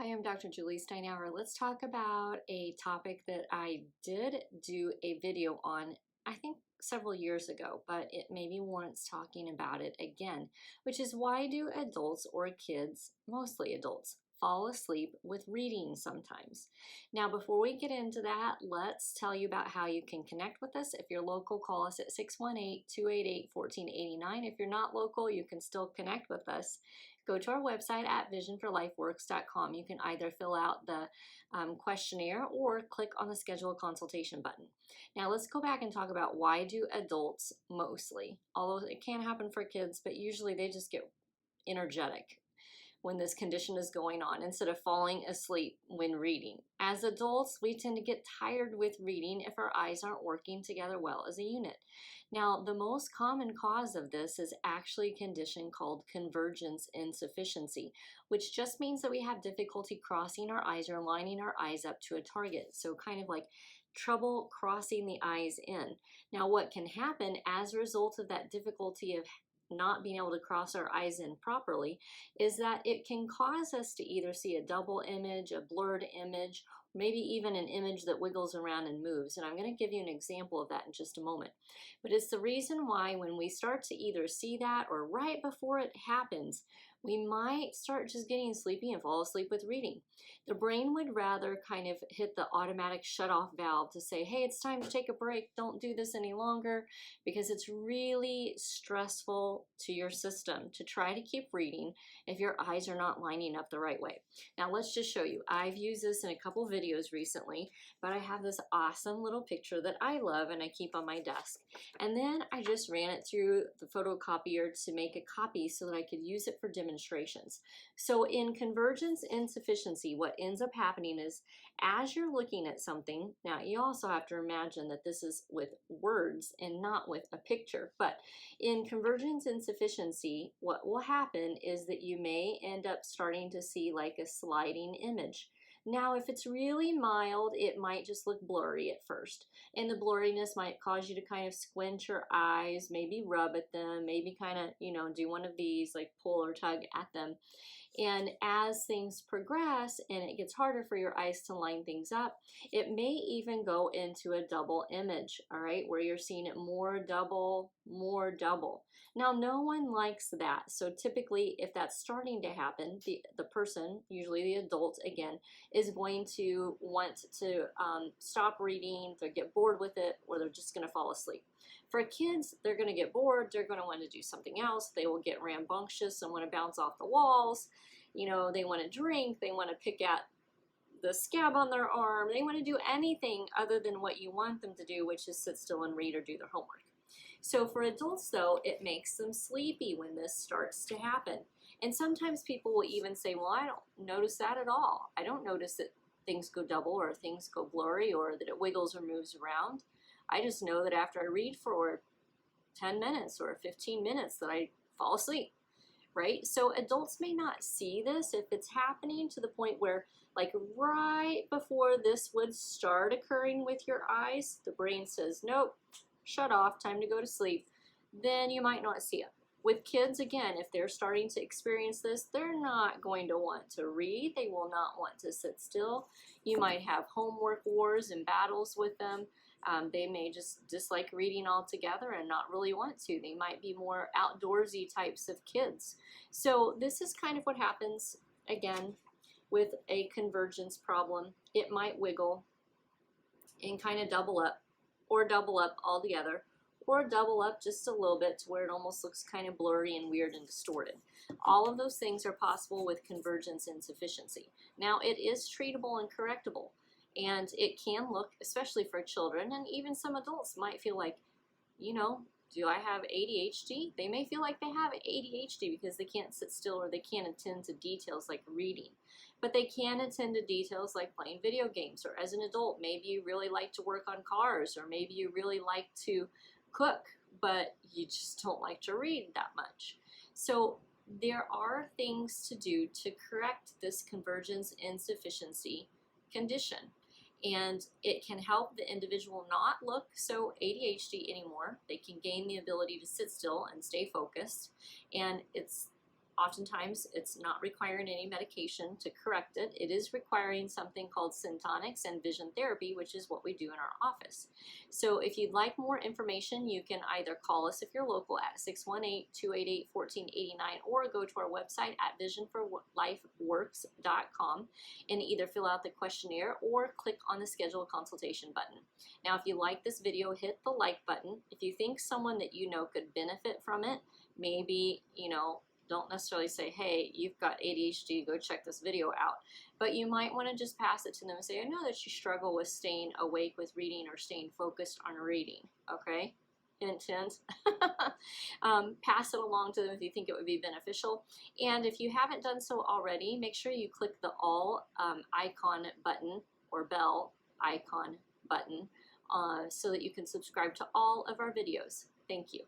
Hi, I'm Dr. Julie Steinauer. Let's talk about a topic that I did do a video on, I think several years ago, but it maybe warrants talking about it again, which is why do adults or kids, mostly adults, fall asleep with reading sometimes? Now, before we get into that, let's tell you about how you can connect with us. If you're local, call us at 618-288-1489. If you're not local, you can still connect with us. Go to our website at visionforlifeworks.com. You can either fill out the questionnaire or click on the schedule a consultation button. Now let's go back and talk about why do adults mostly, although it can happen for kids, but usually they just get energetic when this condition is going on instead of falling asleep when reading. As adults, we tend to get tired with reading if our eyes aren't working together well as a unit. Now, the most common cause of this is actually a condition called convergence insufficiency, which just means that we have difficulty crossing our eyes or lining our eyes up to a target. So kind of like trouble crossing the eyes in. Now, what can happen as a result of that difficulty of not being able to cross our eyes in properly is that it can cause us to either see a double image, a blurred image, maybe even an image that wiggles around and moves. And I'm going to give you an example of that in just a moment. But it's the reason why when we start to either see that or right before it happens, we might start just getting sleepy and fall asleep with reading. The brain would rather kind of hit the automatic shut-off valve to say, hey, it's time to take a break. Don't do this any longer, because it's really stressful to your system to try to keep reading if your eyes are not lining up the right way. Now, let's just show you. I've used this in a couple videos recently, but I have this awesome little picture that I love and I keep on my desk. And then I just ran it through the photocopier to make a copy so that I could use it for demonstrations. So in convergence insufficiency, what ends up happening is as you're looking at something, now you also have to imagine that this is with words and not with a picture, but in convergence insufficiency, what will happen is that you may end up starting to see like a sliding image. Now, if it's really mild, it might just look blurry at first. And the blurriness might cause you to kind of squint your eyes, maybe rub at them, maybe kind of, do one of these, like pull or tug at them. And as things progress and it gets harder for your eyes to line things up, it may even go into a double image, all right, where you're seeing it more double, more double. Now, no one likes that. So typically, if that's starting to happen, the person, usually the adult again, is going to want to stop reading, they'll get bored with it, or they're just going to fall asleep. For kids, they're going to get bored, they're going to want to do something else, they will get rambunctious and want to bounce off the walls, they want to drink, they want to pick at the scab on their arm, they want to do anything other than what you want them to do, which is sit still and read or do their homework. So for adults, though, it makes them sleepy when this starts to happen. And sometimes people will even say, well, I don't notice that at all. I don't notice that things go double or things go blurry or that it wiggles or moves around. I just know that after I read for 10 minutes or 15 minutes that I fall asleep, right? So adults may not see this if it's happening to the point where, like right before this would start occurring with your eyes, the brain says, nope, shut off, time to go to sleep, then you might not see it. With kids, again, if they're starting to experience this, they're not going to want to read. They will not want to sit still. You might have homework wars and battles with them. They may just dislike reading altogether and not really want to. They might be more outdoorsy types of kids. So this is kind of what happens, again, with a convergence problem. It might wiggle and kind of double up, or double up altogether, or double up just a little bit to where it almost looks kind of blurry and weird and distorted. All of those things are possible with convergence insufficiency. Now, it is treatable and correctable, and it can look, especially for children, and even some adults might feel like, do I have ADHD? They may feel like they have ADHD because they can't sit still or they can't attend to details like reading. But they can attend to details like playing video games, or as an adult, maybe you really like to work on cars, or maybe you really like to cook, but you just don't like to read that much. So there are things to do to correct this convergence insufficiency condition. And it can help the individual not look so ADHD anymore. They can gain the ability to sit still and stay focused. And it's Oftentimes, it's not requiring any medication to correct it. It is requiring something called syntonics and vision therapy, which is what we do in our office. So if you'd like more information, you can either call us if you're local at 618-288-1489 or go to our website at visionforlifeworks.com and either fill out the questionnaire or click on the schedule a consultation button. Now, if you like this video, hit the like button. If you think someone that you know could benefit from it, maybe, don't necessarily say, hey, you've got ADHD, go check this video out. But you might want to just pass it to them and say, I know that you struggle with staying awake with reading or staying focused on reading, okay? Hint, hint. Pass it along to them if you think it would be beneficial. And if you haven't done so already, make sure you click the all icon button or bell icon button so that you can subscribe to all of our videos. Thank you.